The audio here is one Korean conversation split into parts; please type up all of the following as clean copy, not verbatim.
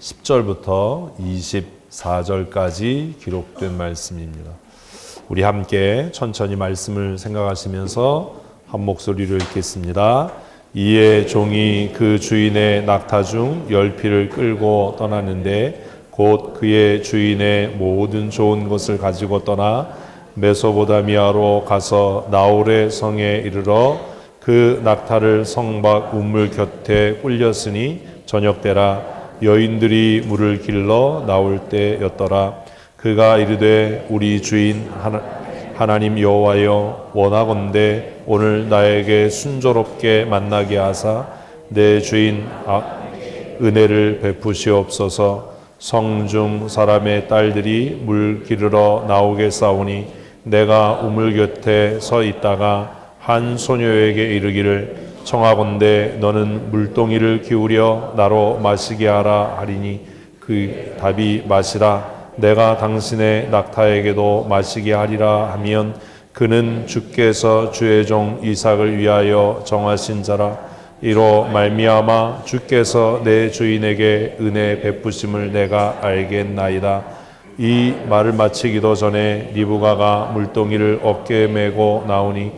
10절부터 24절까지 기록된 말씀입니다. 우리 함께 천천히 말씀을 생각하시면서 한 목소리로 읽겠습니다. 이에 종이 그 주인의 낙타 중 10피를 끌고 떠나는데 곧 그의 주인의 모든 좋은 것을 가지고 떠나 메소보다미아로 가서 나홀의 성에 이르러 그 낙타를 성 밖 우물 곁에 꿀렸으니 저녁 때라 여인들이 물을 길러 나올 때였더라. 그가 이르되 우리 주인 하나님 여호와여 원하건대 오늘 나에게 순조롭게 만나게 하사 내 주인 은혜를 베푸시옵소서. 성중 사람의 딸들이 물 기르러 나오게 싸우니 내가 우물 곁에 서 있다가 한 소녀에게 이르기를 청하건대 너는 물동이를 기울여 나로 마시게 하라 하리니 그 답이 마시라 내가 당신의 낙타에게도 마시게 하리라 하면 그는 주께서 주의 종 이삭을 위하여 정하신 자라. 이로 말미암아 주께서 내 주인에게 은혜 베푸심을 내가 알겠나이다. 이 말을 마치기도 전에 리브가가 물동이를 어깨에 메고 나오니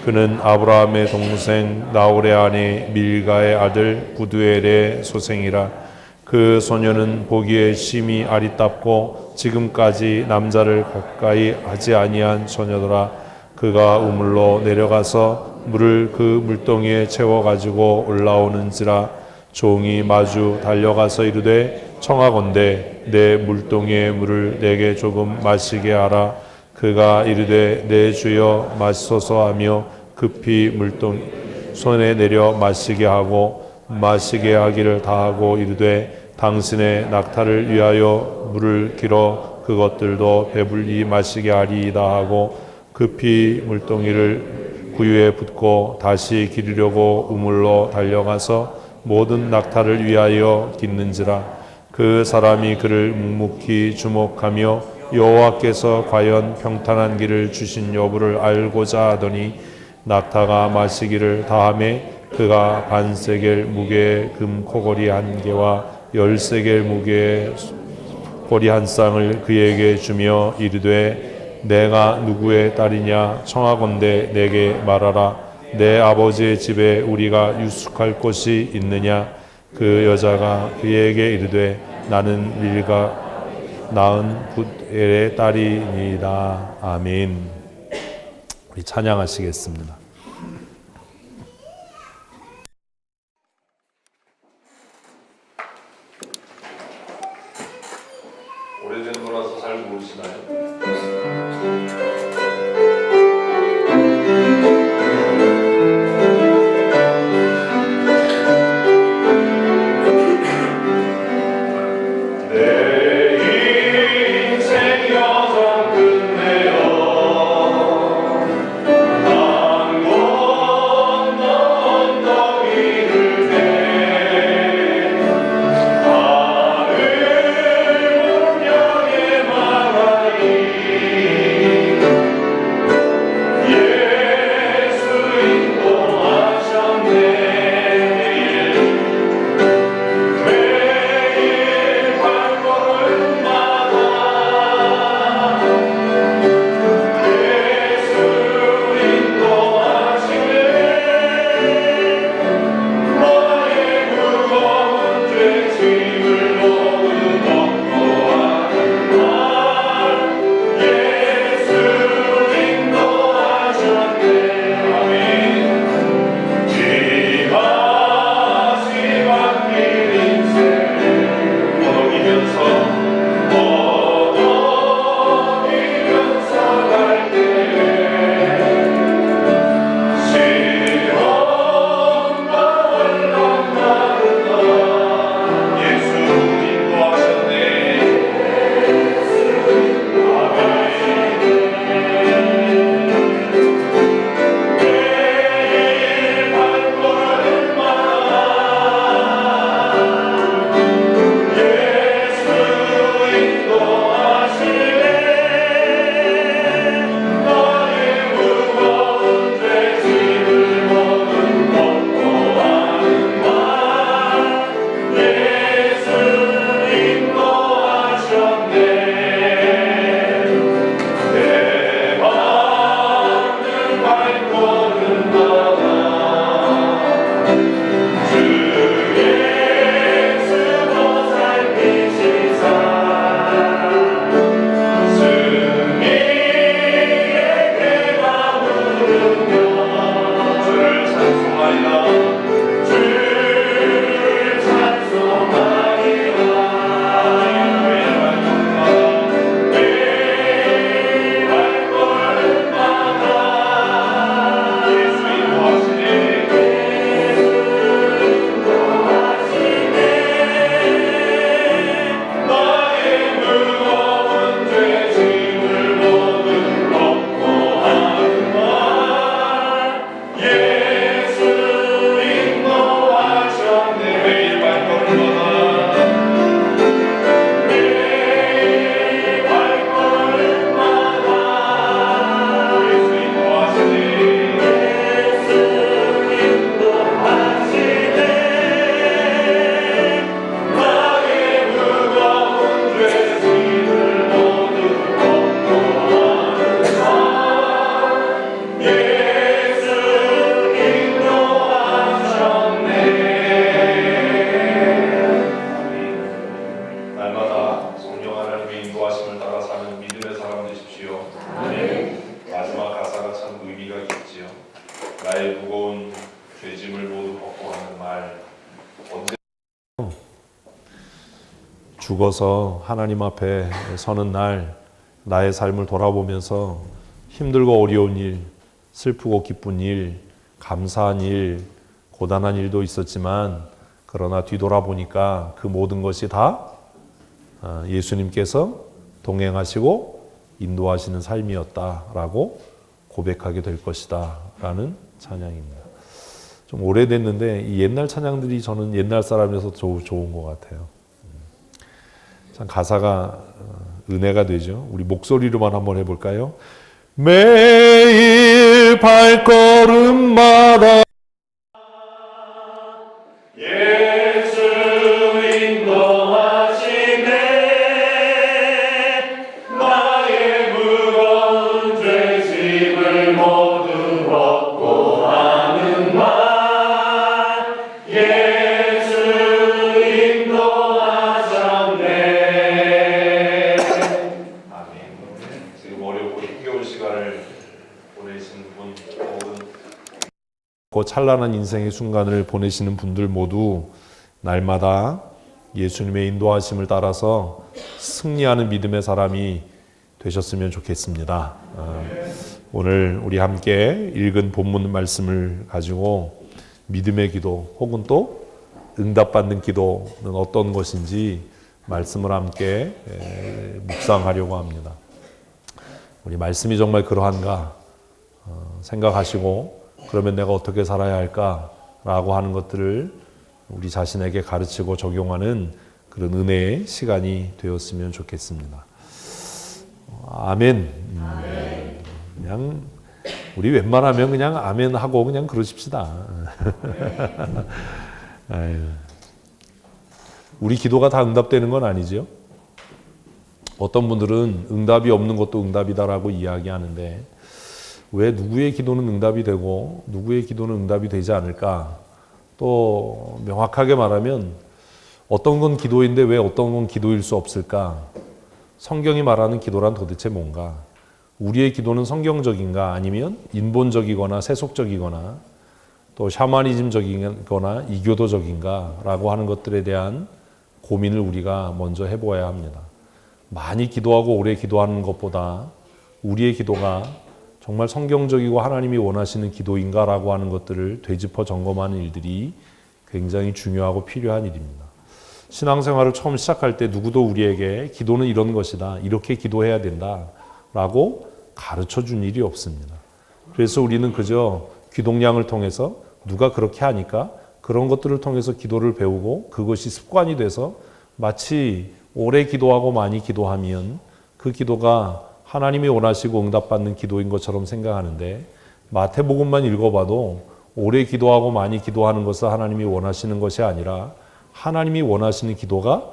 그는 아브라함의 동생 나홀의 아내 밀가의 아들 부두엘의 소생이라. 그 소녀는 보기에 심히 아리답고 지금까지 남자를 가까이 하지 아니한 소녀더라. 그가 우물로 내려가서 물을 그 물동이에 채워가지고 올라오는지라. 종이 마주 달려가서 이르되 청하건대 내 물동이의 물을 내게 조금 마시게 하라. 그가 이르되 내 주여 마시소서 하며 급히 물동이 손에 내려 마시게 하고 마시게 하기를 다하고 이르되 당신의 낙타를 위하여 물을 길어 그것들도 배불리 마시게 하리이다 하고 급히 물동이를 구유에 붓고 다시 기르려고 우물로 달려가서 모든 낙타를 위하여 깃는지라. 그 사람이 그를 묵묵히 주목하며 여호와께서 과연 평탄한 길을 주신 여부를 알고자 하더니 낙타가 마시기를 다하매 그가 반세겔 무게의 금 코걸이 1개와 10세겔 무게의 보리 한 쌍을 그에게 주며 이르되 내가 누구의 딸이냐 청하건대 내게 말하라. 내 아버지의 집에 우리가 유숙할 곳이 있느냐. 그 여자가 그에게 이르되 나는 밀가 낳은 부엘의 딸이니이다. 아멘. 우리 찬양하시겠습니다. 오래된 거라서 잘 모르시나요? 죽어서 하나님 앞에 서는 날 나의 삶을 돌아보면서 힘들고 어려운 일, 슬프고 기쁜 일, 감사한 일, 고단한 일도 있었지만 그러나 뒤돌아보니까 그 모든 것이 다 예수님께서 동행하시고 인도하시는 삶이었다라고 고백하게 될 것이다 라는 찬양입니다. 좀 오래됐는데 이 옛날 찬양들이 저는 옛날 사람이라서 좋은 것 같아요. 참 가사가 은혜가 되죠. 우리 목소리로만 한번 해볼까요? 매일 발걸음마다 예수 인도하시네 나의 무거운 죄짐을 모두 벗고 하는 말 예수 인도하셨네. 아멘. 지금 어렵고 힘겨운 시간을 보내신 분 혹은 그 찬란한 인생의 순간을 보내시는 분들 모두 날마다 예수님의 인도하심을 따라서 승리하는 믿음의 사람이 되셨으면 좋겠습니다. 오늘 우리 함께 읽은 본문 말씀을 가지고 믿음의 기도 혹은 또 응답받는 기도는 어떤 것인지 말씀을 함께 묵상하려고 합니다. 우리 말씀이 정말 그러한가 생각하시고 그러면 내가 어떻게 살아야 할까라고 하는 것들을 우리 자신에게 가르치고 적용하는 그런 은혜의 시간이 되었으면 좋겠습니다. 아멘. 그냥 우리 웬만하면 그냥 아멘 하고 그냥 그러십시다. 우리 기도가 다 응답되는 건 아니죠. 어떤 분들은 응답이 없는 것도 응답이다라고 이야기하는데 왜 누구의 기도는 응답이 되고 누구의 기도는 응답이 되지 않을까? 또 명확하게 말하면 어떤 건 기도인데 왜 어떤 건 기도일 수 없을까? 성경이 말하는 기도란 도대체 뭔가? 우리의 기도는 성경적인가 아니면 인본적이거나 세속적이거나 또 샤머니즘적이거나 이교도적인가 라고 하는 것들에 대한 고민을 우리가 먼저 해보아야 합니다. 많이 기도하고 오래 기도하는 것보다 우리의 기도가 정말 성경적이고 하나님이 원하시는 기도인가라고 하는 것들을 되짚어 점검하는 일들이 굉장히 중요하고 필요한 일입니다. 신앙생활을 처음 시작할 때 누구도 우리에게 기도는 이런 것이다, 이렇게 기도해야 된다라고 가르쳐 준 일이 없습니다. 그래서 우리는 그저 귀동량을 통해서 누가 그렇게 하니까 그런 것들을 통해서 기도를 배우고 그것이 습관이 돼서 마치 오래 기도하고 많이 기도하면 그 기도가 하나님이 원하시고 응답받는 기도인 것처럼 생각하는데 마태복음만 읽어봐도 오래 기도하고 많이 기도하는 것은 하나님이 원하시는 것이 아니라 하나님이 원하시는 기도가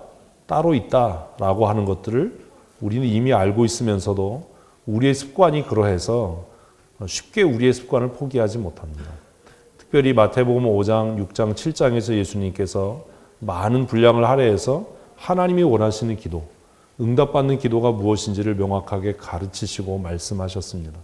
따로 있다라고 하는 것들을 우리는 이미 알고 있으면서도 우리의 습관이 그러해서 쉽게 우리의 습관을 포기하지 못합니다. 특별히 마태복음 5장, 6장, 7장에서 예수님께서 많은 분량을 할애해서 하나님이 원하시는 기도, 응답받는 기도가 무엇인지를 명확하게 가르치시고 말씀하셨습니다.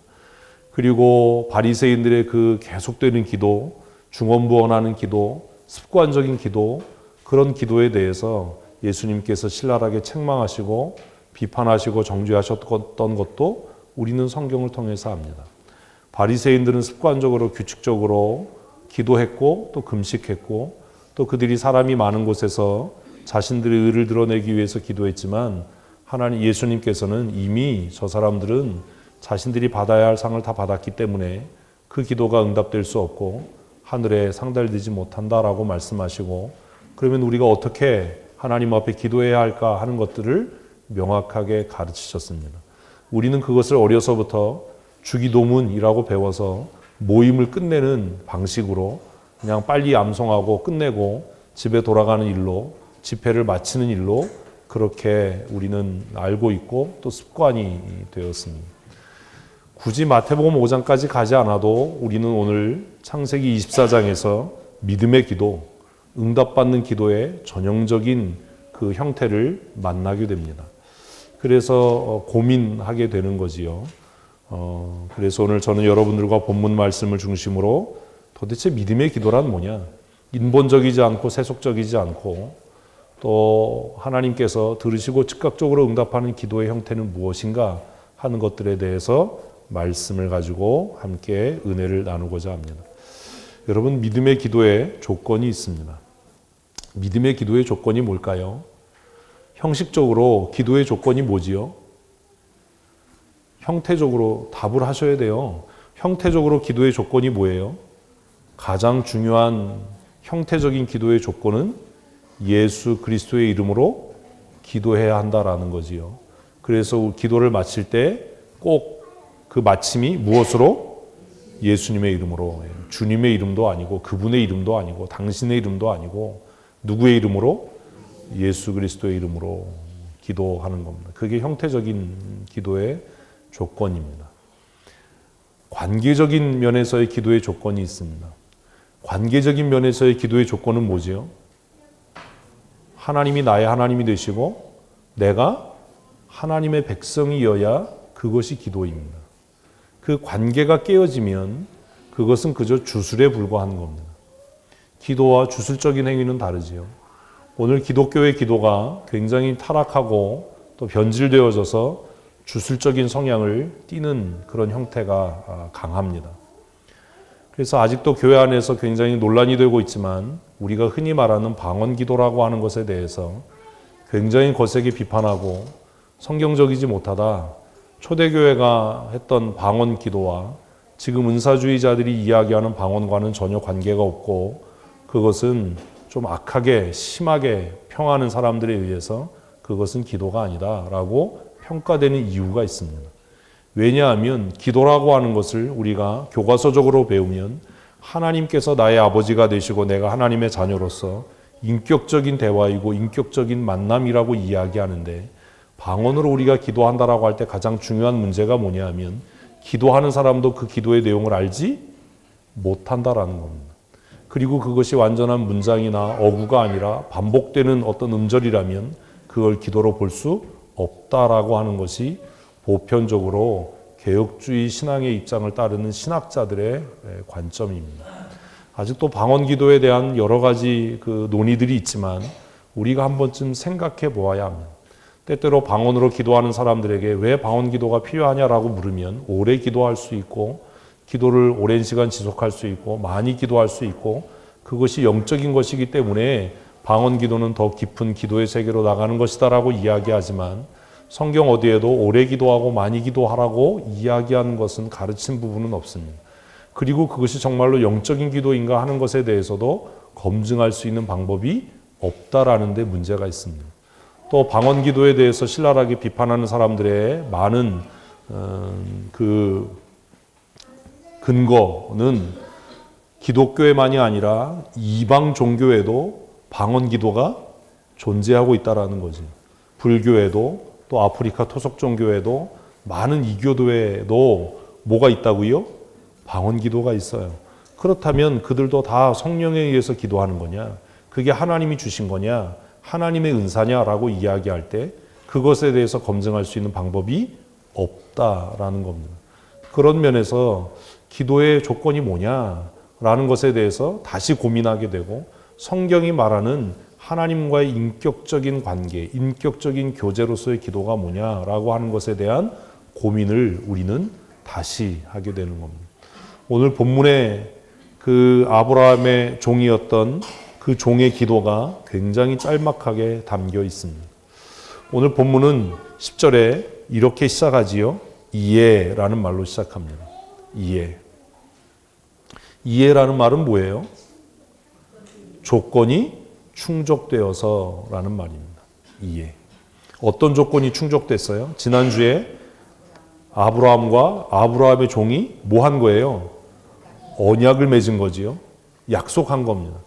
그리고 바리새인들의 그 계속되는 기도, 중언부언하는 기도, 습관적인 기도, 그런 기도에 대해서 예수님께서 신랄하게 책망하시고 비판하시고 정죄하셨던 것도 우리는 성경을 통해서 압니다. 바리새인들은 습관적으로 규칙적으로 기도했고 또 금식했고 또 그들이 사람이 많은 곳에서 자신들의 의를 드러내기 위해서 기도했지만 하나님 예수님께서는 이미 저 사람들은 자신들이 받아야 할 상을 다 받았기 때문에 그 기도가 응답될 수 없고 하늘에 상달되지 못한다라고 말씀하시고 그러면 우리가 어떻게 하나님 앞에 기도해야 할까 하는 것들을 명확하게 가르치셨습니다. 우리는 그것을 어려서부터 주기도문이라고 배워서 모임을 끝내는 방식으로 그냥 빨리 암송하고 끝내고 집에 돌아가는 일로 집회를 마치는 일로 그렇게 우리는 알고 있고 또 습관이 되었습니다. 굳이 마태복음 5장까지 가지 않아도 우리는 오늘 창세기 24장에서 믿음의 기도, 응답받는 기도의 전형적인 그 형태를 만나게 됩니다. 그래서 고민하게 되는 거지요. 그래서 오늘 저는 여러분들과 본문 말씀을 중심으로 도대체 믿음의 기도란 뭐냐? 인본적이지 않고 세속적이지 않고 또 하나님께서 들으시고 즉각적으로 응답하는 기도의 형태는 무엇인가 하는 것들에 대해서 말씀을 가지고 함께 은혜를 나누고자 합니다. 여러분, 믿음의 기도에 조건이 있습니다. 믿음의 기도의 조건이 뭘까요? 형식적으로 기도의 조건이 뭐지요? 형태적으로 답을 하셔야 돼요. 형태적으로 기도의 조건이 뭐예요? 가장 중요한 형태적인 기도의 조건은 예수 그리스도의 이름으로 기도해야 한다라는 거지요. 그래서 기도를 마칠 때 꼭 그 마침이 무엇으로? 예수님의 이름으로. 주님의 이름도 아니고 그분의 이름도 아니고 당신의 이름도 아니고 누구의 이름으로? 예수 그리스도의 이름으로 기도하는 겁니다. 그게 형태적인 기도의 조건입니다. 관계적인 면에서의 기도의 조건이 있습니다. 관계적인 면에서의 기도의 조건은 뭐지요? 하나님이 나의 하나님이 되시고 내가 하나님의 백성이어야 그것이 기도입니다. 그 관계가 깨어지면 그것은 그저 주술에 불과한 겁니다. 기도와 주술적인 행위는 다르지요. 오늘 기독교의 기도가 굉장히 타락하고 또 변질되어져서 주술적인 성향을 띠는 그런 형태가 강합니다. 그래서 아직도 교회 안에서 굉장히 논란이 되고 있지만 우리가 흔히 말하는 방언기도라고 하는 것에 대해서 굉장히 거세게 비판하고 성경적이지 못하다. 초대교회가 했던 방언기도와 지금 은사주의자들이 이야기하는 방언과는 전혀 관계가 없고 그것은 좀 악하게 심하게 평하는 사람들에 의해서 그것은 기도가 아니다라고 평가되는 이유가 있습니다. 왜냐하면 기도라고 하는 것을 우리가 교과서적으로 배우면 하나님께서 나의 아버지가 되시고 내가 하나님의 자녀로서 인격적인 대화이고 인격적인 만남이라고 이야기하는데 방언으로 우리가 기도한다라고 할 때 가장 중요한 문제가 뭐냐 하면 기도하는 사람도 그 기도의 내용을 알지 못한다라는 겁니다. 그리고 그것이 완전한 문장이나 어구가 아니라 반복되는 어떤 음절이라면 그걸 기도로 볼 수 없다라고 하는 것이 보편적으로 개혁주의 신앙의 입장을 따르는 신학자들의 관점입니다. 아직도 방언 기도에 대한 여러 가지 그 논의들이 있지만 우리가 한 번쯤 생각해 보아야 합니다. 때때로 방언으로 기도하는 사람들에게 왜 방언 기도가 필요하냐라고 물으면 오래 기도할 수 있고 기도를 오랜 시간 지속할 수 있고 많이 기도할 수 있고 그것이 영적인 것이기 때문에 방언 기도는 더 깊은 기도의 세계로 나가는 것이다라고 이야기하지만 성경 어디에도 오래 기도하고 많이 기도하라고 이야기하는 것은 가르친 부분은 없습니다. 그리고 그것이 정말로 영적인 기도인가 하는 것에 대해서도 검증할 수 있는 방법이 없다라는 데 문제가 있습니다. 또 방언 기도에 대해서 신랄하게 비판하는 사람들의 많은 그 근거는 기독교에만이 아니라 이방 종교에도 방언 기도가 존재하고 있다라는 거지. 불교에도 또 아프리카 토속 종교에도 많은 이교도에도 뭐가 있다고요? 방언 기도가 있어요. 그렇다면 그들도 다 성령에 의해서 기도하는 거냐? 그게 하나님이 주신 거냐? 하나님의 은사냐라고 이야기할 때 그것에 대해서 검증할 수 있는 방법이 없다라는 겁니다. 그런 면에서 기도의 조건이 뭐냐라는 것에 대해서 다시 고민하게 되고 성경이 말하는 하나님과의 인격적인 관계, 인격적인 교제로서의 기도가 뭐냐라고 하는 것에 대한 고민을 우리는 다시 하게 되는 겁니다. 오늘 본문에 그 아브라함의 종이었던 그 종의 기도가 굉장히 짤막하게 담겨 있습니다. 오늘 본문은 10절에 이렇게 시작하지요. 이해라는 말로 시작합니다. 이해. 이해라는 말은 뭐예요? 조건이 충족되어서라는 말입니다. 이해. 어떤 조건이 충족됐어요? 지난주에 아브라함과 아브라함의 종이 뭐 한 거예요? 언약을 맺은 거지요. 약속한 겁니다.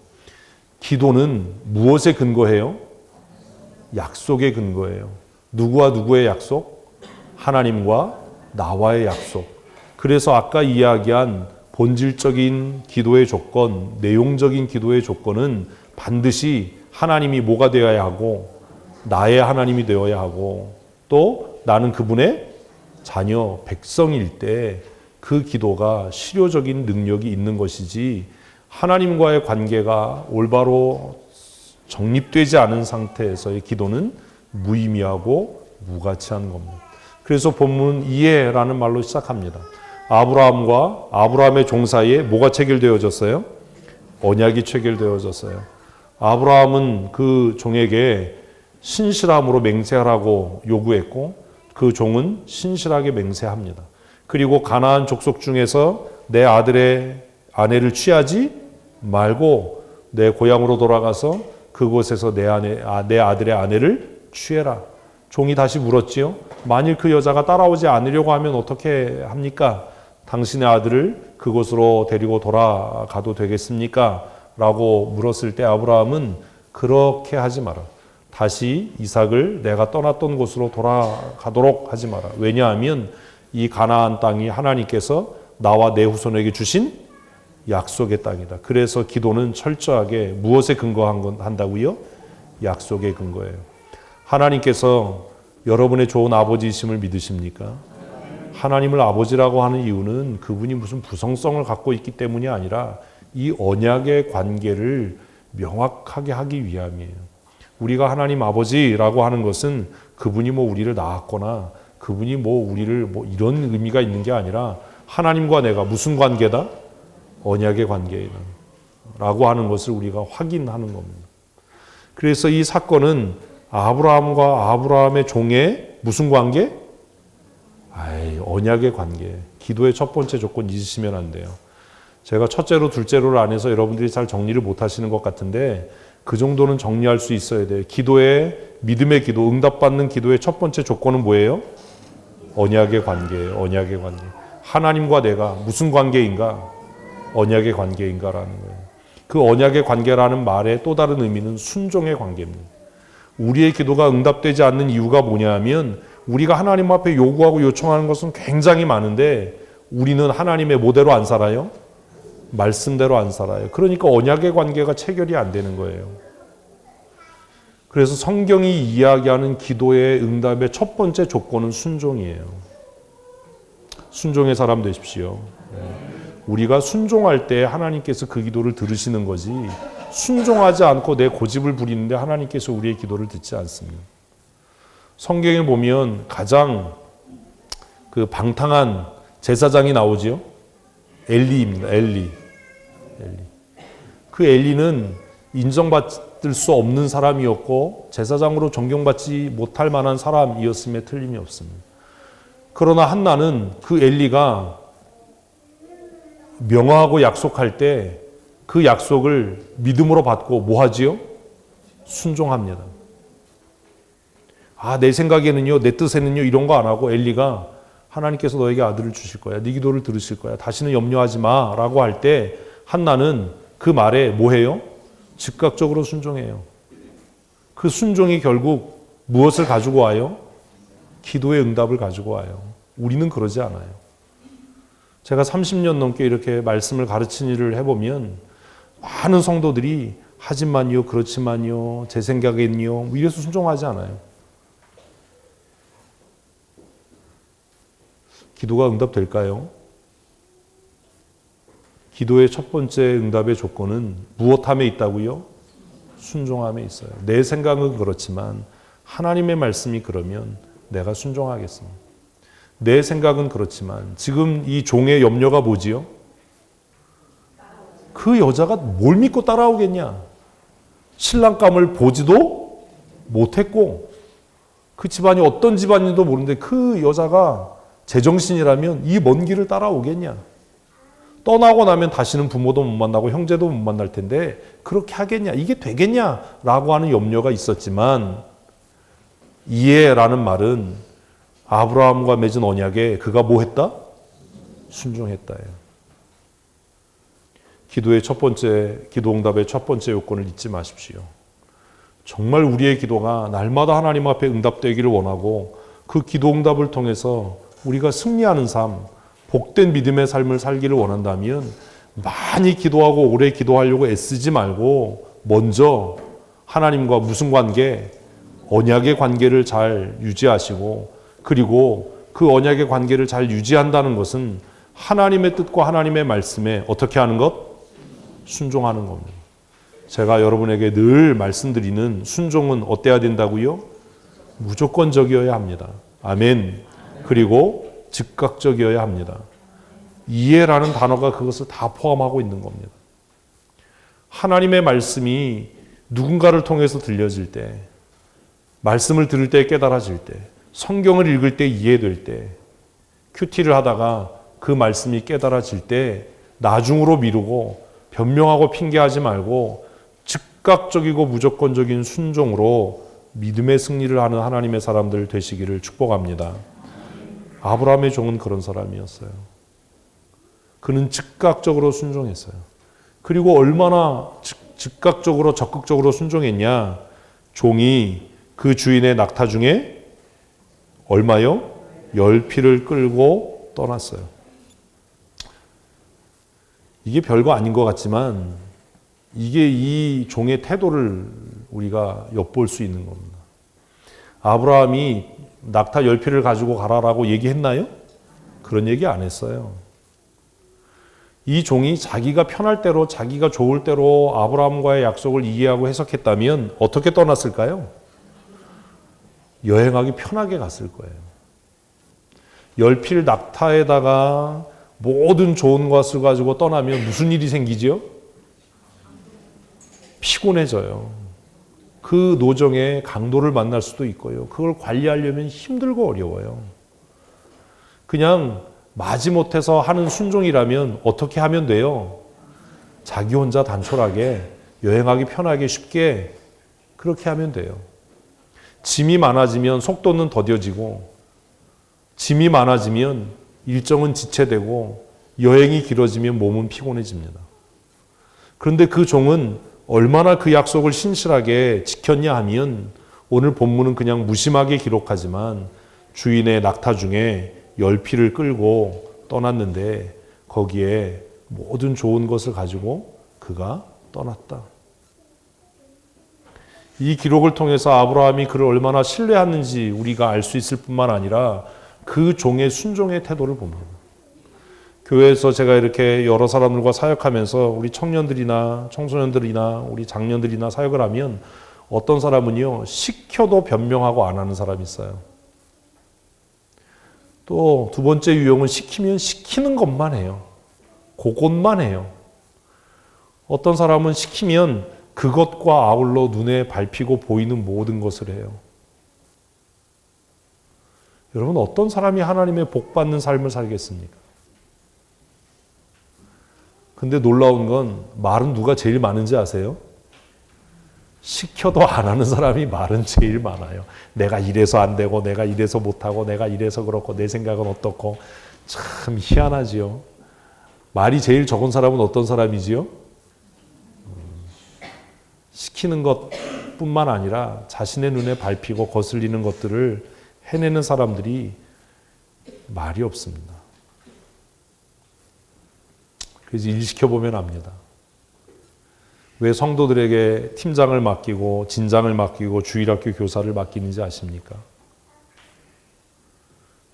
기도는 무엇에 근거해요? 약속에 근거해요. 누구와 누구의 약속? 하나님과 나와의 약속. 그래서 아까 이야기한 본질적인 기도의 조건, 내용적인 기도의 조건은 반드시 하나님이 뭐가 되어야 하고 나의 하나님이 되어야 하고 또 나는 그분의 자녀, 백성일 때 그 기도가 실효적인 능력이 있는 것이지 하나님과의 관계가 올바로 정립되지 않은 상태에서의 기도는 무의미하고 무가치한 겁니다. 그래서 본문 이해라는 말로 시작합니다. 아브라함과 아브라함의 종 사이에 뭐가 체결되어졌어요? 언약이 체결되어졌어요. 아브라함은 그 종에게 신실함으로 맹세하라고 요구했고 그 종은 신실하게 맹세합니다. 그리고 가나안 족속 중에서 내 아들의 아내를 취하지 말고 내 고향으로 돌아가서 그곳에서 내 아들의 아내를 취해라. 종이 다시 물었지요. 만일 그 여자가 따라오지 않으려고 하면 어떻게 합니까? 당신의 아들을 그곳으로 데리고 돌아가도 되겠습니까? 라고 물었을 때 아브라함은 그렇게 하지 마라. 다시 이삭을 내가 떠났던 곳으로 돌아가도록 하지 마라. 왜냐하면 이 가나안 땅이 하나님께서 나와 내 후손에게 주신 약속의 땅이다. 그래서 기도는 철저하게 무엇에 근거한다고요? 약속에 근거해요. 하나님께서 여러분의 좋은 아버지이심을 믿으십니까? 하나님을 아버지라고 하는 이유는 그분이 무슨 부성성을 갖고 있기 때문이 아니라 이 언약의 관계를 명확하게 하기 위함이에요. 우리가 하나님 아버지라고 하는 것은 그분이 우리를 낳았거나 그분이 우리를 이런 의미가 있는 게 아니라 하나님과 내가 무슨 관계다? 언약의 관계이다. 라고 하는 것을 우리가 확인하는 겁니다. 그래서 이 사건은 아브라함과 아브라함의 종의 무슨 관계? 언약의 관계. 기도의 첫 번째 조건 잊으시면 안 돼요. 제가 첫째로 둘째로를 안 해서 여러분들이 잘 정리를 못 하시는 것 같은데 그 정도는 정리할 수 있어야 돼요. 기도의 믿음의 기도, 응답받는 기도의 첫 번째 조건은 뭐예요? 언약의 관계예요. 언약의 관계. 하나님과 내가 무슨 관계인가? 언약의 관계인가라는 거예요. 그 언약의 관계라는 말의 또 다른 의미는 순종의 관계입니다. 우리의 기도가 응답되지 않는 이유가 뭐냐면 우리가 하나님 앞에 요구하고 요청하는 것은 굉장히 많은데 우리는 하나님의 뭐대로 안 살아요? 말씀대로 안 살아요. 그러니까 언약의 관계가 체결이 안 되는 거예요. 그래서 성경이 이야기하는 기도의 응답의 첫 번째 조건은 순종이에요. 순종의 사람 되십시오. 우리가 순종할 때 하나님께서 그 기도를 들으시는 거지 순종하지 않고 내 고집을 부리는데 하나님께서 우리의 기도를 듣지 않습니다. 성경에 보면 가장 그 방탕한 제사장이 나오지요. 엘리입니다. 엘리. 그 엘리는 인정받을 수 없는 사람이었고 제사장으로 존경받지 못할 만한 사람이었음에 틀림이 없습니다. 그러나 한나는 그 엘리가 명하고 약속할 때 그 약속을 믿음으로 받고 뭐 하지요? 순종합니다. 내 생각에는요, 내 뜻에는요 이런 거 안 하고 엘리가 하나님께서 너에게 아들을 주실 거야. 네 기도를 들으실 거야. 다시는 염려하지 마 라고 할 때 한나는 그 말에 뭐 해요? 즉각적으로 순종해요. 그 순종이 결국 무엇을 가지고 와요? 기도의 응답을 가지고 와요. 우리는 그러지 않아요. 제가 30년 넘게 이렇게 말씀을 가르친 일을 해보면 많은 성도들이 하지만요, 그렇지만요, 제 생각엔요 이래서 순종하지 않아요. 기도가 응답될까요? 기도의 첫 번째 응답의 조건은 무엇함에 있다고요? 순종함에 있어요. 내 생각은 그렇지만 하나님의 말씀이 그러면 내가 순종하겠습니다. 내 생각은 그렇지만 지금 이 종의 염려가 뭐지요? 그 여자가 뭘 믿고 따라오겠냐? 신랑감을 보지도 못했고 그 집안이 어떤 집안인지도 모르는데 그 여자가 제정신이라면 이 먼 길을 따라오겠냐? 떠나고 나면 다시는 부모도 못 만나고 형제도 못 만날 텐데 그렇게 하겠냐? 이게 되겠냐? 라고 하는 염려가 있었지만 이해라는 말은 아브라함과 맺은 언약에 그가 뭐 했다? 순종했다예요. 기도의 첫 번째, 기도 응답의 첫 번째 요건을 잊지 마십시오. 정말 우리의 기도가 날마다 하나님 앞에 응답되기를 원하고 그 기도 응답을 통해서 우리가 승리하는 삶, 복된 믿음의 삶을 살기를 원한다면 많이 기도하고 오래 기도하려고 애쓰지 말고 먼저 하나님과 무슨 관계? 언약의 관계를 잘 유지하시고 그리고 그 언약의 관계를 잘 유지한다는 것은 하나님의 뜻과 하나님의 말씀에 어떻게 하는 것? 순종하는 겁니다. 제가 여러분에게 늘 말씀드리는 순종은 어때야 된다고요? 무조건적이어야 합니다. 아멘. 그리고 즉각적이어야 합니다. 이해라는 단어가 그것을 다 포함하고 있는 겁니다. 하나님의 말씀이 누군가를 통해서 들려질 때, 말씀을 들을 때 깨달아질 때, 성경을 읽을 때 이해될 때, 큐티를 하다가 그 말씀이 깨달아질 때 나중으로 미루고 변명하고 핑계하지 말고 즉각적이고 무조건적인 순종으로 믿음의 승리를 하는 하나님의 사람들 되시기를 축복합니다. 아브라함의 종은 그런 사람이었어요. 그는 즉각적으로 순종했어요. 그리고 얼마나 즉각적으로 적극적으로 순종했냐? 종이 그 주인의 낙타 중에 얼마요? 10피를 끌고 떠났어요. 이게 별거 아닌 것 같지만 이게 이 종의 태도를 우리가 엿볼 수 있는 겁니다. 아브라함이 낙타 10피를 가지고 가라라고 얘기했나요? 그런 얘기 안 했어요. 이 종이 자기가 편할 대로, 자기가 좋을 대로 아브라함과의 약속을 이해하고 해석했다면 어떻게 떠났을까요? 여행하기 편하게 갔을 거예요. 10필 낙타에다가 모든 좋은 것을 가지고 떠나면 무슨 일이 생기지요? 피곤해져요. 그 노정의 강도를 만날 수도 있고요. 그걸 관리하려면 힘들고 어려워요. 그냥 마지못해서 하는 순종이라면 어떻게 하면 돼요? 자기 혼자 단촐하게 여행하기 편하게 쉽게 그렇게 하면 돼요. 짐이 많아지면 속도는 더뎌지고 짐이 많아지면 일정은 지체되고 여행이 길어지면 몸은 피곤해집니다. 그런데 그 종은 얼마나 그 약속을 신실하게 지켰냐 하면 오늘 본문은 그냥 무심하게 기록하지만 주인의 낙타 중에 10피를 끌고 떠났는데 거기에 모든 좋은 것을 가지고 그가 떠났다. 이 기록을 통해서 아브라함이 그를 얼마나 신뢰했는지 우리가 알 수 있을 뿐만 아니라 그 종의 순종의 태도를 봅니다. 교회에서 제가 이렇게 여러 사람들과 사역하면서 우리 청년들이나 청소년들이나 우리 장년들이나 사역을 하면 어떤 사람은요, 시켜도 변명하고 안 하는 사람이 있어요. 또 두 번째 유형은 시키면 시키는 것만 해요. 그것만 해요. 어떤 사람은 시키면 그것과 아울러 눈에 밟히고 보이는 모든 것을 해요. 여러분, 어떤 사람이 하나님의 복 받는 삶을 살겠습니까? 근데 놀라운 건 말은 누가 제일 많은지 아세요? 시켜도 안 하는 사람이 말은 제일 많아요. 내가 이래서 안 되고 내가 이래서 못하고 내가 이래서 그렇고 내 생각은 어떻고. 참 희한하지요. 말이 제일 적은 사람은 어떤 사람이지요? 시키는 것뿐만 아니라 자신의 눈에 밟히고 거슬리는 것들을 해내는 사람들이 말이 없습니다. 그래서 일 시켜보면 압니다. 왜 성도들에게 팀장을 맡기고 진장을 맡기고 주일학교 교사를 맡기는지 아십니까?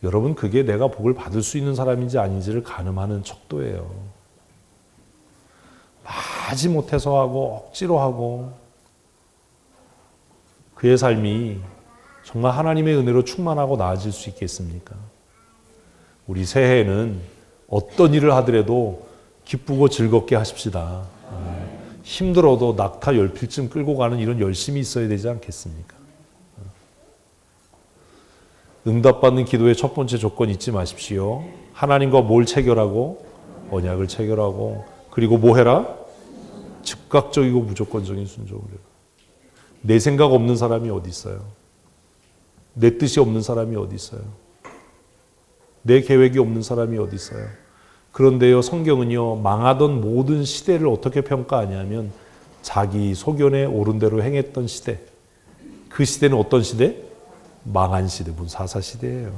여러분, 그게 내가 복을 받을 수 있는 사람인지 아닌지를 가늠하는 척도예요. 마지못해서 하고 억지로 하고 그의 삶이 정말 하나님의 은혜로 충만하고 나아질 수 있겠습니까? 우리 새해에는 어떤 일을 하더라도 기쁘고 즐겁게 하십시다. 힘들어도 낙타 10필쯤 끌고 가는 이런 열심이 있어야 되지 않겠습니까? 응답받는 기도의 첫 번째 조건 잊지 마십시오. 하나님과 뭘 체결하고? 언약을 체결하고, 그리고 뭐 해라? 즉각적이고 무조건적인 순종을 해라. 내 생각 없는 사람이 어디 있어요? 내 뜻이 없는 사람이 어디 있어요? 내 계획이 없는 사람이 어디 있어요? 그런데요, 성경은요, 망하던 모든 시대를 어떻게 평가하냐면 자기 소견에 옳은 대로 행했던 시대. 그 시대는 어떤 시대? 망한 시대. 무슨 사사 시대예요.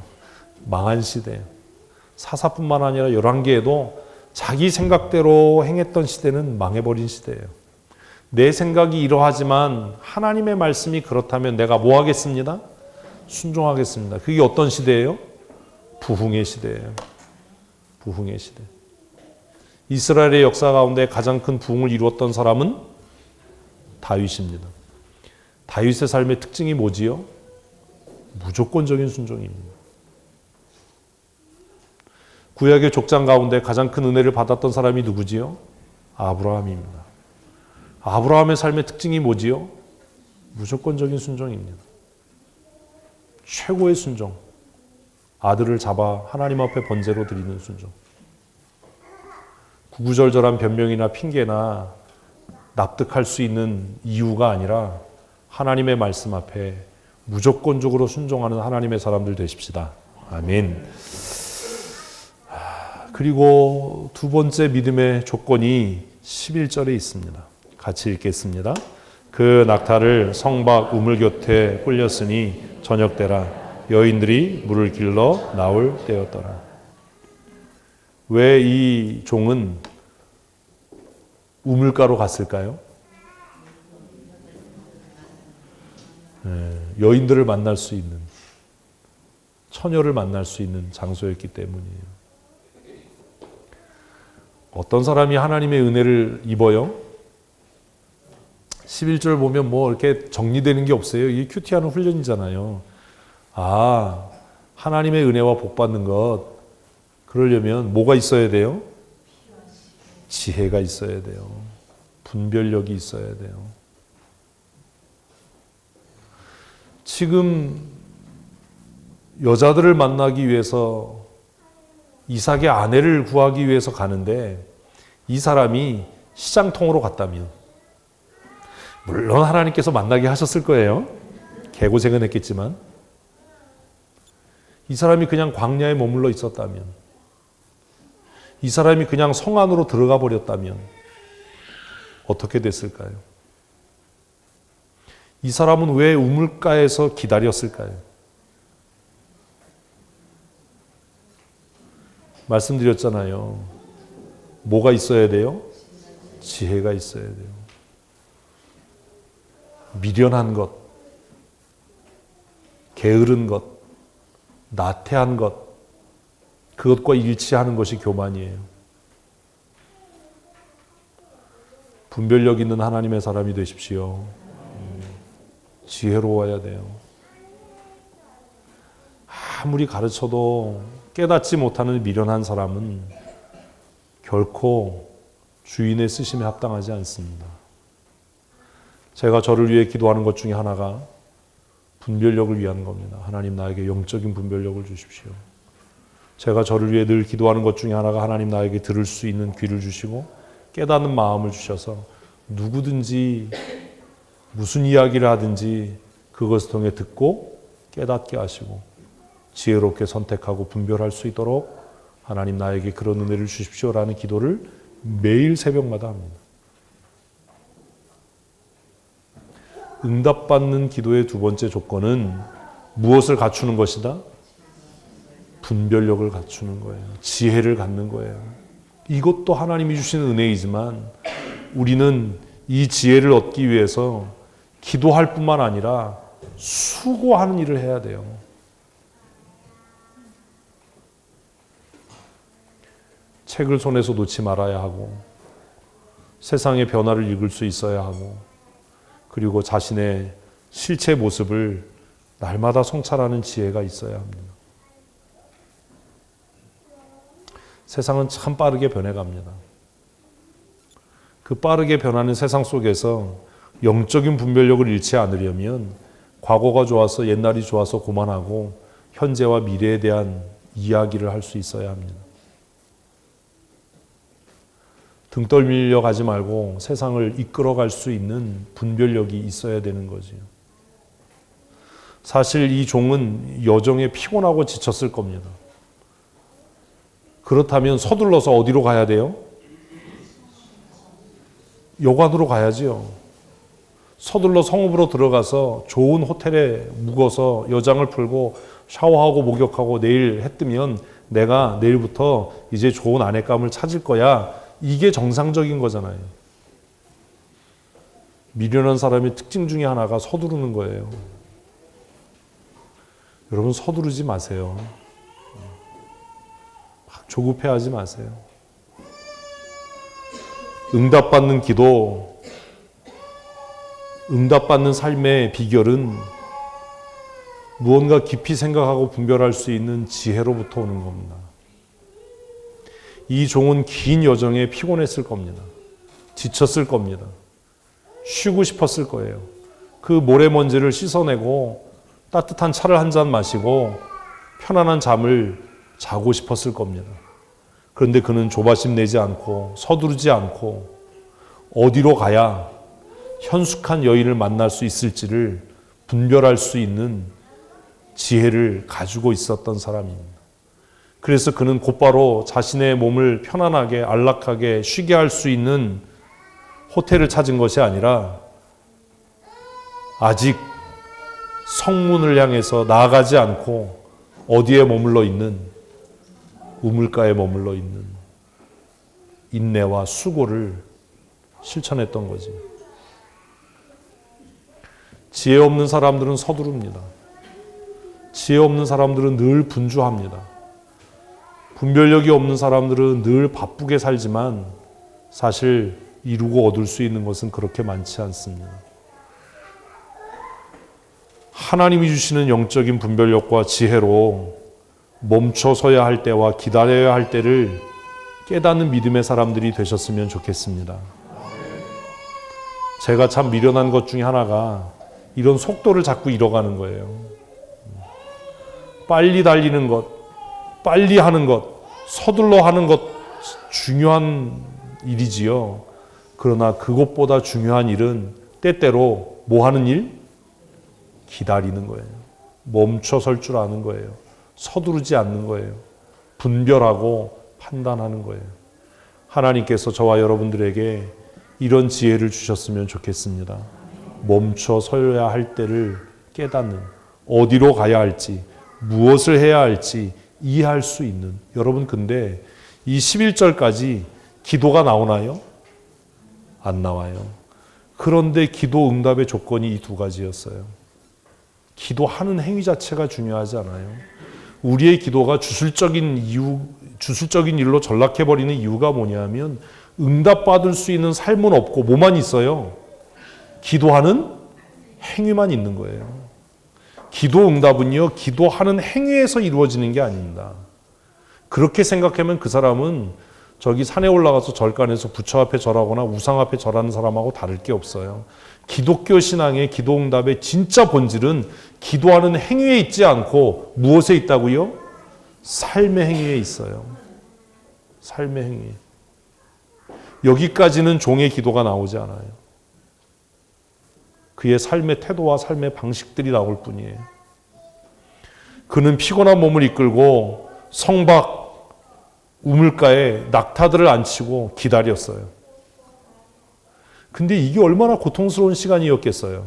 망한 시대. 사사뿐만 아니라 11개에도 자기 생각대로 행했던 시대는 망해버린 시대예요. 내 생각이 이러하지만 하나님의 말씀이 그렇다면 내가 뭐 하겠습니다? 순종하겠습니다. 그게 어떤 시대예요? 부흥의 시대예요. 부흥의 시대. 이스라엘의 역사 가운데 가장 큰 부흥을 이루었던 사람은 다윗입니다. 다윗의 삶의 특징이 뭐지요? 무조건적인 순종입니다. 구약의 족장 가운데 가장 큰 은혜를 받았던 사람이 누구지요? 아브라함입니다. 아브라함의 삶의 특징이 뭐지요? 무조건적인 순종입니다. 최고의 순종. 아들을 잡아 하나님 앞에 번제로 드리는 순종. 구구절절한 변명이나 핑계나 납득할 수 있는 이유가 아니라 하나님의 말씀 앞에 무조건적으로 순종하는 하나님의 사람들 되십시다. 아멘. 그리고 두 번째 믿음의 조건이 11절에 있습니다. 같이 읽겠습니다. 그 낙타를 성박 우물 곁에 꿀렸으니 저녁때라 여인들이 물을 길러 나올 때였더라. 왜 이 종은 우물가로 갔을까요? 여인들을 만날 수 있는, 처녀를 만날 수 있는 장소였기 때문이에요. 어떤 사람이 하나님의 은혜를 입어요? 11절 보면 뭐 이렇게 정리되는 게 없어요. 이게 큐티하는 훈련이잖아요. 아, 하나님의 은혜와 복 받는 것, 그러려면 뭐가 있어야 돼요? 지혜가 있어야 돼요. 분별력이 있어야 돼요. 지금 여자들을 만나기 위해서 이삭의 아내를 구하기 위해서 가는데 이 사람이 시장통으로 갔다면 물론 하나님께서 만나게 하셨을 거예요. 개고생은 했겠지만 이 사람이 그냥 광야에 머물러 있었다면, 이 사람이 그냥 성 안으로 들어가 버렸다면 어떻게 됐을까요? 이 사람은 왜 우물가에서 기다렸을까요? 말씀드렸잖아요. 뭐가 있어야 돼요? 지혜가 있어야 돼요. 미련한 것, 게으른 것, 나태한 것, 그것과 일치하는 것이 교만이에요. 분별력 있는 하나님의 사람이 되십시오. 지혜로워야 돼요. 아무리 가르쳐도 깨닫지 못하는 미련한 사람은 결코 주인의 쓰심에 합당하지 않습니다. 제가 저를 위해 기도하는 것 중에 하나가 분별력을 위한 겁니다. 하나님 나에게 영적인 분별력을 주십시오. 제가 저를 위해 늘 기도하는 것 중에 하나가 하나님 나에게 들을 수 있는 귀를 주시고 깨닫는 마음을 주셔서 누구든지 무슨 이야기를 하든지 그것을 통해 듣고 깨닫게 하시고 지혜롭게 선택하고 분별할 수 있도록 하나님 나에게 그런 은혜를 주십시오라는 기도를 매일 새벽마다 합니다. 응답받는 기도의 두 번째 조건은 무엇을 갖추는 것이다? 분별력을 갖추는 거예요. 지혜를 갖는 거예요. 이것도 하나님이 주시는 은혜이지만 우리는 이 지혜를 얻기 위해서 기도할 뿐만 아니라 수고하는 일을 해야 돼요. 책을 손에서 놓지 말아야 하고 세상의 변화를 읽을 수 있어야 하고 그리고 자신의 실체 모습을 날마다 성찰하는 지혜가 있어야 합니다. 세상은 참 빠르게 변해갑니다. 그 빠르게 변하는 세상 속에서 영적인 분별력을 잃지 않으려면 과거가 좋아서 옛날이 좋아서 고만하고 현재와 미래에 대한 이야기를 할 수 있어야 합니다. 등 떨밀려 가지 말고 세상을 이끌어갈 수 있는 분별력이 있어야 되는 거지요. 사실 이 종은 여정에 피곤하고 지쳤을 겁니다. 그렇다면 서둘러서 어디로 가야 돼요? 여관으로 가야지요. 서둘러 성읍으로 들어가서 좋은 호텔에 묵어서 여장을 풀고 샤워하고 목욕하고 내일 해 뜨면 내가 내일부터 이제 좋은 아내감을 찾을 거야. 이게 정상적인 거잖아요. 미련한 사람의 특징 중에 하나가 서두르는 거예요. 여러분 서두르지 마세요. 조급해하지 마세요. 응답받는 기도 응답받는 삶의 비결은 무언가 깊이 생각하고 분별할 수 있는 지혜로부터 오는 겁니다. 이 종은 긴 여정에 피곤했을 겁니다. 지쳤을 겁니다. 쉬고 싶었을 거예요. 그 모래먼지를 씻어내고 따뜻한 차를 한 잔 마시고 편안한 잠을 자고 싶었을 겁니다. 그런데 그는 조바심 내지 않고 서두르지 않고 어디로 가야 현숙한 여인을 만날 수 있을지를 분별할 수 있는 지혜를 가지고 있었던 사람입니다. 그래서 그는 곧바로 자신의 몸을 편안하게 안락하게 쉬게 할 수 있는 호텔을 찾은 것이 아니라 아직 성문을 향해서 나아가지 않고 어디에 머물러 있는 우물가에 머물러 있는 인내와 수고를 실천했던 거지. 지혜 없는 사람들은 서두릅니다. 지혜 없는 사람들은 늘 분주합니다. 분별력이 없는 사람들은 늘 바쁘게 살지만 사실 이루고 얻을 수 있는 것은 그렇게 많지 않습니다. 하나님이 주시는 영적인 분별력과 지혜로 멈춰서야 할 때와 기다려야 할 때를 깨닫는 믿음의 사람들이 되셨으면 좋겠습니다. 제가 참 미련한 것 중에 하나가 이런 속도를 자꾸 잃어가는 거예요. 빨리 달리는 것, 빨리 하는 것, 서둘러 하는 것 중요한 일이지요. 그러나 그것보다 중요한 일은 때때로 뭐 하는 일? 기다리는 거예요. 멈춰 설 줄 아는 거예요. 서두르지 않는 거예요. 분별하고 판단하는 거예요. 하나님께서 저와 여러분들에게 이런 지혜를 주셨으면 좋겠습니다. 멈춰 서야 할 때를 깨닫는, 어디로 가야 할지, 무엇을 해야 할지 이해할 수 있는. 여러분, 근데 이 11절까지 기도가 나오나요? 안 나와요. 그런데 기도 응답의 조건이 이 두 가지였어요. 기도하는 행위 자체가 중요하지 않아요. 우리의 기도가 주술적인 일로 전락해버리는 이유가 뭐냐면 응답받을 수 있는 삶은 없고 뭐만 있어요? 기도하는 행위만 있는 거예요. 기도 응답은요, 기도하는 행위에서 이루어지는 게 아닙니다. 그렇게 생각하면 그 사람은 저기 산에 올라가서 절간에서 부처 앞에 절하거나 우상 앞에 절하는 사람하고 다를 게 없어요. 기독교 신앙의 기도 응답의 진짜 본질은 기도하는 행위에 있지 않고 무엇에 있다고요? 삶의 행위에 있어요. 삶의 행위. 여기까지는 종의 기도가 나오지 않아요. 그의 삶의 태도와 삶의 방식들이 나올 뿐이에요. 그는 피곤한 몸을 이끌고 성박 우물가에 낙타들을 앉히고 기다렸어요. 근데 이게 얼마나 고통스러운 시간이었겠어요.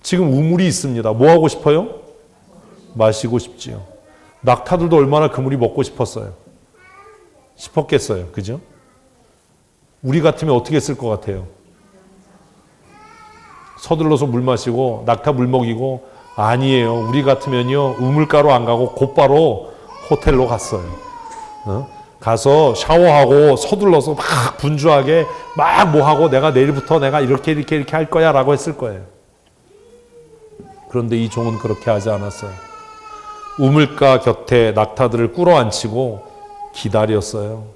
지금 우물이 있습니다. 뭐 하고 싶어요? 마시고 싶지요. 낙타들도 얼마나 그 물이 먹고 싶었겠어요. 그죠? 우리 같으면 어떻게 했을 것 같아요? 서둘러서 물 마시고 낙타 물 먹이고, 아니에요. 우리 같으면요 우물가로 안 가고 곧바로 호텔로 갔어요. 가서 샤워하고 서둘러서 막 분주하게 막 뭐하고 내가 내일부터 내가 이렇게 할 거야 라고 했을 거예요. 그런데 이 종은 그렇게 하지 않았어요. 우물가 곁에 낙타들을 꿇어앉히고 기다렸어요.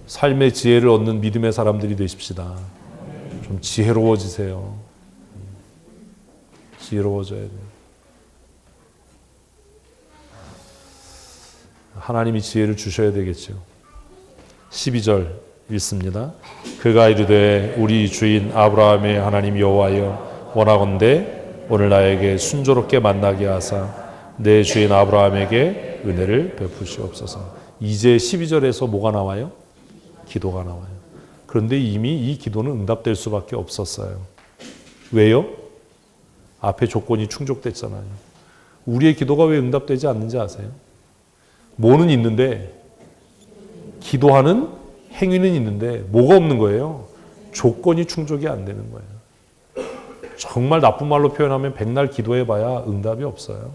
삶의 지혜를 얻는 믿음의 사람들이 되십시다. 좀 지혜로워지세요. 지혜로워져야 돼요. 하나님이 지혜를 주셔야 되겠죠. 12절 읽습니다. 그가 이르되 우리 주인 아브라함의 하나님 여호와여, 원하건대 오늘 나에게 순조롭게 만나게 하사 내 주인 아브라함에게 은혜를 베푸시옵소서. 이제 12절에서 뭐가 나와요? 기도가 나와요. 그런데 이미 이 기도는 응답될 수밖에 없었어요. 왜요? 앞에 조건이 충족됐잖아요. 우리의 기도가 왜 응답되지 않는지 아세요? 뭐는 있는데, 기도하는 행위는 있는데 뭐가 없는 거예요? 조건이 충족이 안 되는 거예요. 정말 나쁜 말로 표현하면 백날 기도해봐야 응답이 없어요.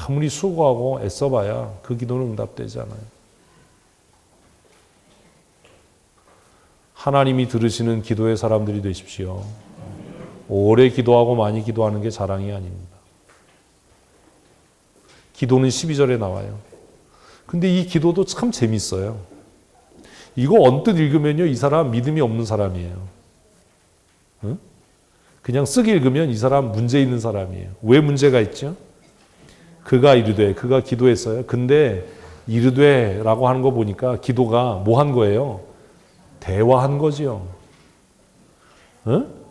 아무리 수고하고 애써봐야 그 기도는 응답되지 않아요. 하나님이 들으시는 기도의 사람들이 되십시오. 오래 기도하고 많이 기도하는 게 자랑이 아닙니다. 기도는 12절에 나와요. 근데 이 기도도 참 재밌어요. 이거 언뜻 읽으면요, 이 사람 믿음이 없는 사람이에요. 응? 그냥 쓱 읽으면 이 사람 문제 있는 사람이에요. 왜 문제가 있죠? 그가 이르되, 그가 기도했어요. 근데 이르되라고 하는 거 보니까 기도가 뭐 한 거예요? 대화한 거지요. 응?